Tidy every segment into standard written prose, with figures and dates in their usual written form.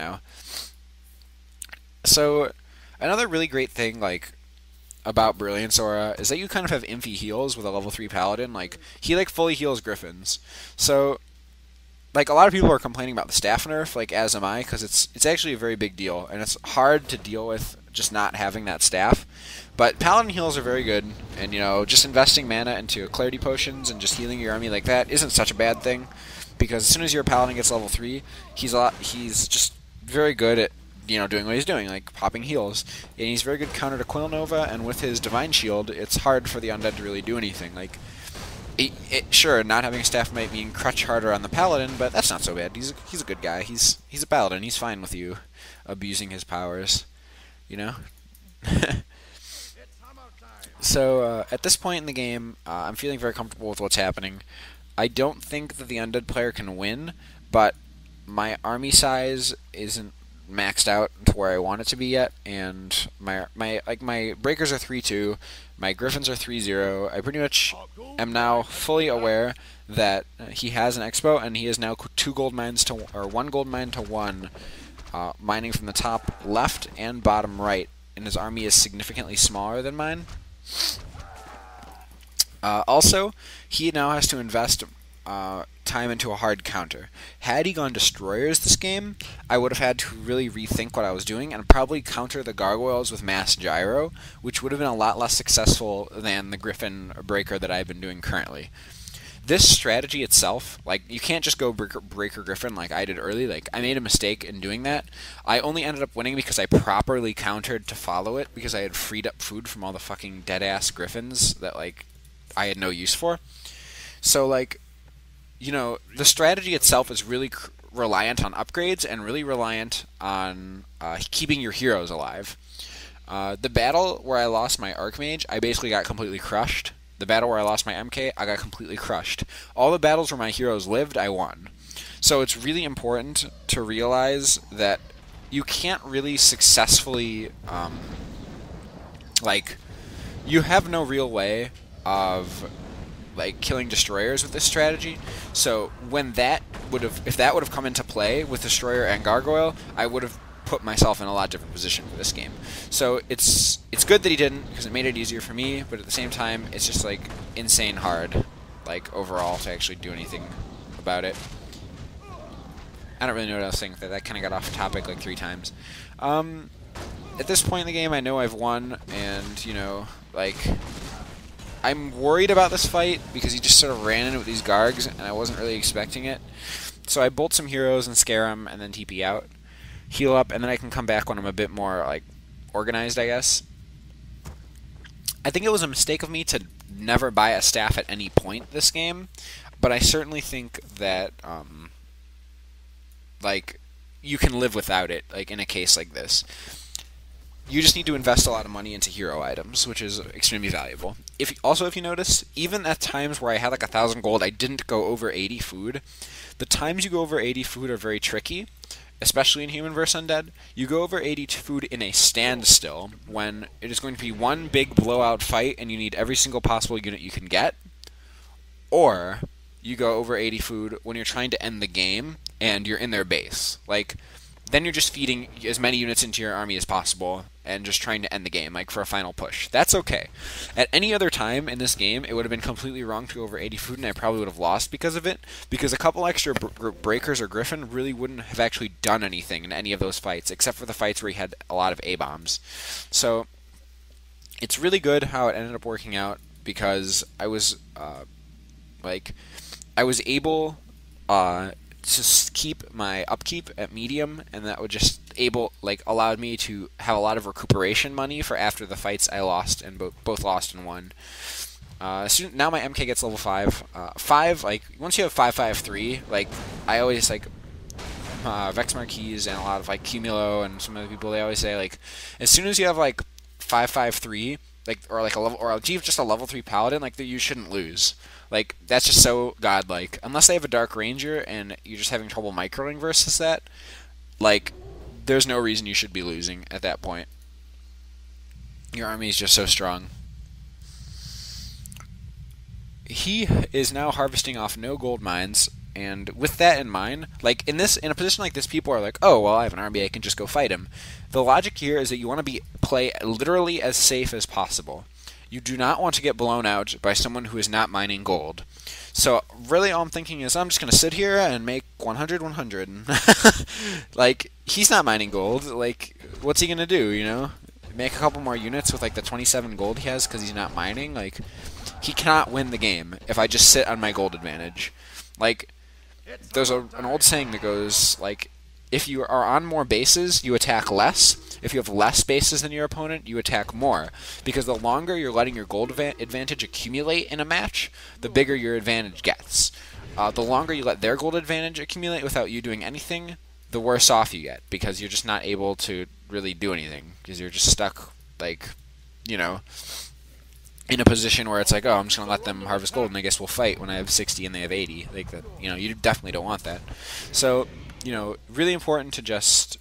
now. So another really great thing, like, about Brilliance Aura is that you kind of have infy heals with a level 3 paladin. Like, he like fully heals griffins. So like, a lot of people are complaining about the staff nerf, like, as am I, because it's actually a very big deal, and it's hard to deal with just not having that staff. But paladin heals are very good, and, you know, just investing mana into clarity potions and just healing your army like that isn't such a bad thing, because as soon as your paladin gets level 3, he's just very good at, you know, doing what he's doing, like popping heals. And he's very good counter to Quill Nova, and with his Divine Shield, it's hard for the undead to really do anything. Like, sure, not having a staff might mean crutch harder on the paladin, but that's not so bad. He's a good guy. He's a paladin. He's fine with you abusing his powers, you know. So at this point in the game, I'm feeling very comfortable with what's happening. I don't think that the undead player can win, but my army size isn't maxed out to where I want it to be yet, and my breakers are 3-2, my griffins are 3-0. I pretty much am now fully aware that he has an expo, and he is now 2 gold mines to, or 1 gold mine to 1, mining from the top left and bottom right, and his army is significantly smaller than mine. Also, he now has to invest time into a hard counter. Had he gone Destroyers this game, I would have had to really rethink what I was doing and probably counter the Gargoyles with Mass Gyro, which would have been a lot less successful than the Griffin Breaker that I've been doing currently. This strategy itself, like, you can't just go Breaker Griffin like I did early. Like, I made a mistake in doing that. I only ended up winning because I properly countered to follow it, because I had freed up food from all the fucking dead-ass Griffins that, like, I had no use for. So, like, you know, the strategy itself is really reliant on upgrades and really reliant on keeping your heroes alive. The battle where I lost my Archmage, I basically got completely crushed. The battle where I lost my MK, I got completely crushed. All the battles where my heroes lived, I won. So it's really important to realize that you can't really successfully, like, you have no real way of, like, killing destroyers with this strategy. So when that if that would have come into play with Destroyer and Gargoyle, I would have put myself in a lot different position for this game. So it's good that he didn't, because it made it easier for me, but at the same time, it's just, like, insane hard, like, overall, to actually do anything about it. I don't really know what I was saying. That kind of got off topic like 3 times. At this point in the game, I know I've won, and, you know, like, I'm worried about this fight because he just sort of ran in with these Gargs, and I wasn't really expecting it. So I bolt some heroes and scare them, and then TP out, heal up, and then I can come back when I'm a bit more, like, organized, I guess. I think it was a mistake of me to never buy a staff at any point this game, but I certainly think that, like, you can live without it, like, in a case like this. You just need to invest a lot of money into hero items, which is extremely valuable. If you notice, even at times where I had like 1,000 gold, I didn't go over 80 food. The times you go over 80 food are very tricky, especially in Human vs. Undead. You go over 80 food in a standstill, when it is going to be one big blowout fight and you need every single possible unit you can get, or you go over 80 food when you're trying to end the game and you're in their base. Like, then you're just feeding as many units into your army as possible and just trying to end the game, like, for a final push. That's okay. At any other time in this game, it would have been completely wrong to go over 80 food, and I probably would have lost because of it, because a couple extra Breakers or Griffin really wouldn't have actually done anything in any of those fights, except for the fights where he had a lot of A-bombs. So it's really good how it ended up working out, because I was, I was able to keep my upkeep at medium, and that would just allowed me to have a lot of recuperation money for after the fights I lost and both lost and won. Now my MK gets level 5. 5, like, once you have 5-5-3, like, I always, like, Vex Marquise and a lot of, like, Cumulo and some other people, they always say, like, as soon as you have, like, 5-5-3, like, or like a level, or just a level 3 paladin, like, that you shouldn't lose. Like, that's just so godlike. Unless they have a Dark Ranger and you're just having trouble microing versus that, like, there's no reason you should be losing at that point. Your army is just so strong. He is now harvesting off no gold mines, And with that in mind, like in a position like this, people are like, "Oh, well, I have an army, I can just go fight him." The logic here is that you want to play literally as safe as possible. You do not want to get blown out by someone who is not mining gold. So really all I'm thinking is I'm just going to sit here and make 100, 100. Like, he's not mining gold. Like, what's he going to do, you know? Make a couple more units with, like, the 27 gold he has because he's not mining? Like, he cannot win the game if I just sit on my gold advantage. Like, there's an old saying that goes, like, if you are on more bases, you attack less. If you have less bases than your opponent, you attack more. Because the longer you're letting your gold advantage accumulate in a match, the bigger your advantage gets. The longer you let their gold advantage accumulate without you doing anything, the worse off you get. Because you're just not able to really do anything. Because you're just stuck, like, you know, in a position where it's like, oh, I'm just going to let them harvest gold and I guess we'll fight when I have 60 and they have 80. Like that, you know, you definitely don't want that. So, you know, really important to just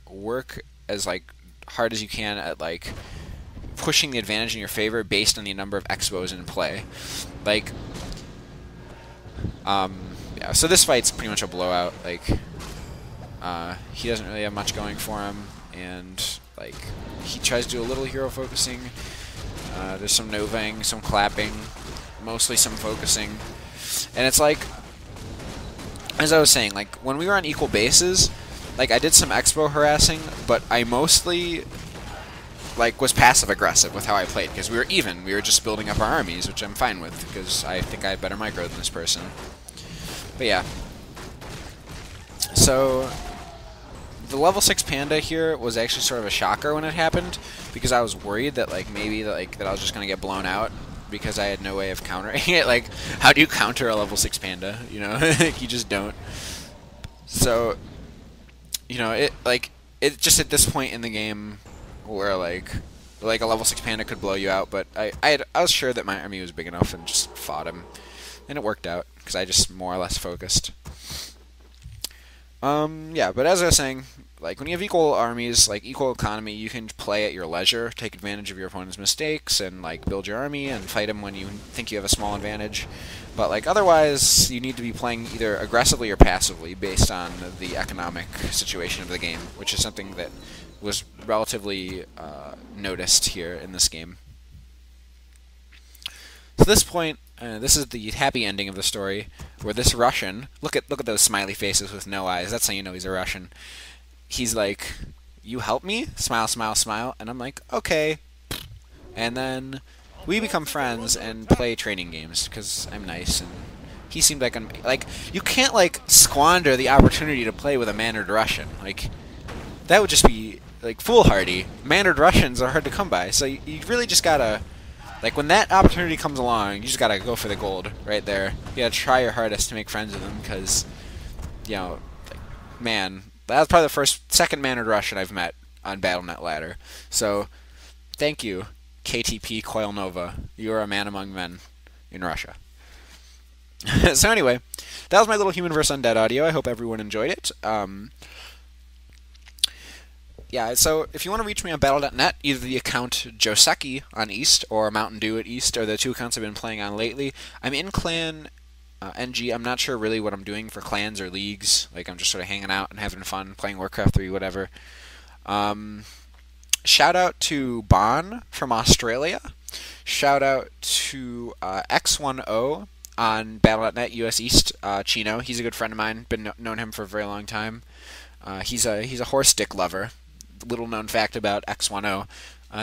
work as like hard as you can at like pushing the advantage in your favor based on the number of expos in play. Like, yeah. So this fight's pretty much a blowout. Like, he doesn't really have much going for him, and like he tries to do a little hero focusing. There's some novaing, some clapping, mostly some focusing, and it's like, as I was saying, like when we were on equal bases, like I did some expo harassing, but I mostly like was passive aggressive with how I played because we were even. We were just building up our armies, which I'm fine with because I think I had better micro than this person. But yeah, so the level 6 panda here was actually sort of a shocker when it happened because I was worried that like maybe that I was just gonna get blown out because I had no way of countering it. Like, how do you counter a level 6 panda? You know, you just don't. So, you know, it just at this point in the game where like a level 6 panda could blow you out, but I was sure that my army was big enough and just fought him, and it worked out because I just more or less focused. Yeah, but as I was saying, like when you have equal armies, like equal economy, you can play at your leisure, take advantage of your opponent's mistakes, and like build your army and fight him when you think you have a small advantage. But like otherwise, you need to be playing either aggressively or passively based on the economic situation of the game, which is something that was relatively noticed here in this game. So at this point, this is the happy ending of the story, where this Russian, look at those smiley faces with no eyes. That's how you know he's a Russian. He's like, "You help me?" Smile, smile, smile, and I'm like, "Okay." And then we become friends and play training games because I'm nice, and he seemed like you can't like squander the opportunity to play with a mannered Russian. Like that would just be like foolhardy. Mannered Russians are hard to come by, so you really just gotta. Like, when that opportunity comes along, you just gotta go for the gold right there. You gotta try your hardest to make friends with them, because, you know, like, man, that was probably the second mannered Russian I've met on Battle.net Ladder. So, thank you, KTP Coil Nova. You are a man among men in Russia. So anyway, that was my little Human vs. Undead audio. I hope everyone enjoyed it. Yeah, so if you want to reach me on Battle.net, either the account Joseki on East or Mountain Dew at East are the two accounts I've been playing on lately. I'm in Clan NG. I'm not sure really what I'm doing for clans or leagues. Like, I'm just sort of hanging out and having fun, playing Warcraft 3, whatever. Shout out to Bon from Australia. Shout out to X10 on Battle.net US East, Chino. He's a good friend of mine. Been known him for a very long time. He's a horse dick lover. Little known fact about X10.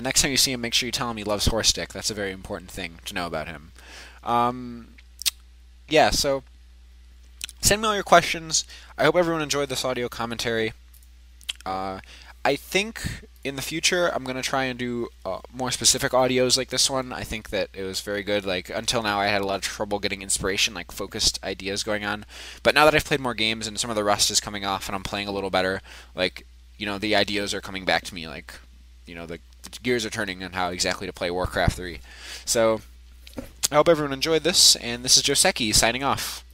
Next time you see him, make sure you tell him he loves horse dick. That's a very important thing to know about him. Yeah, so send me all your questions. I hope everyone enjoyed this audio commentary. I think in the future I'm going to try and do more specific audios like this one. I think that it was very good. Like, until now I had a lot of trouble getting inspiration, like focused ideas going on. But now that I've played more games and some of the rust is coming off and I'm playing a little better, like, you know, the ideas are coming back to me. Like, you know, the gears are turning on how exactly to play Warcraft 3. So I hope everyone enjoyed this, and this is Joseki signing off.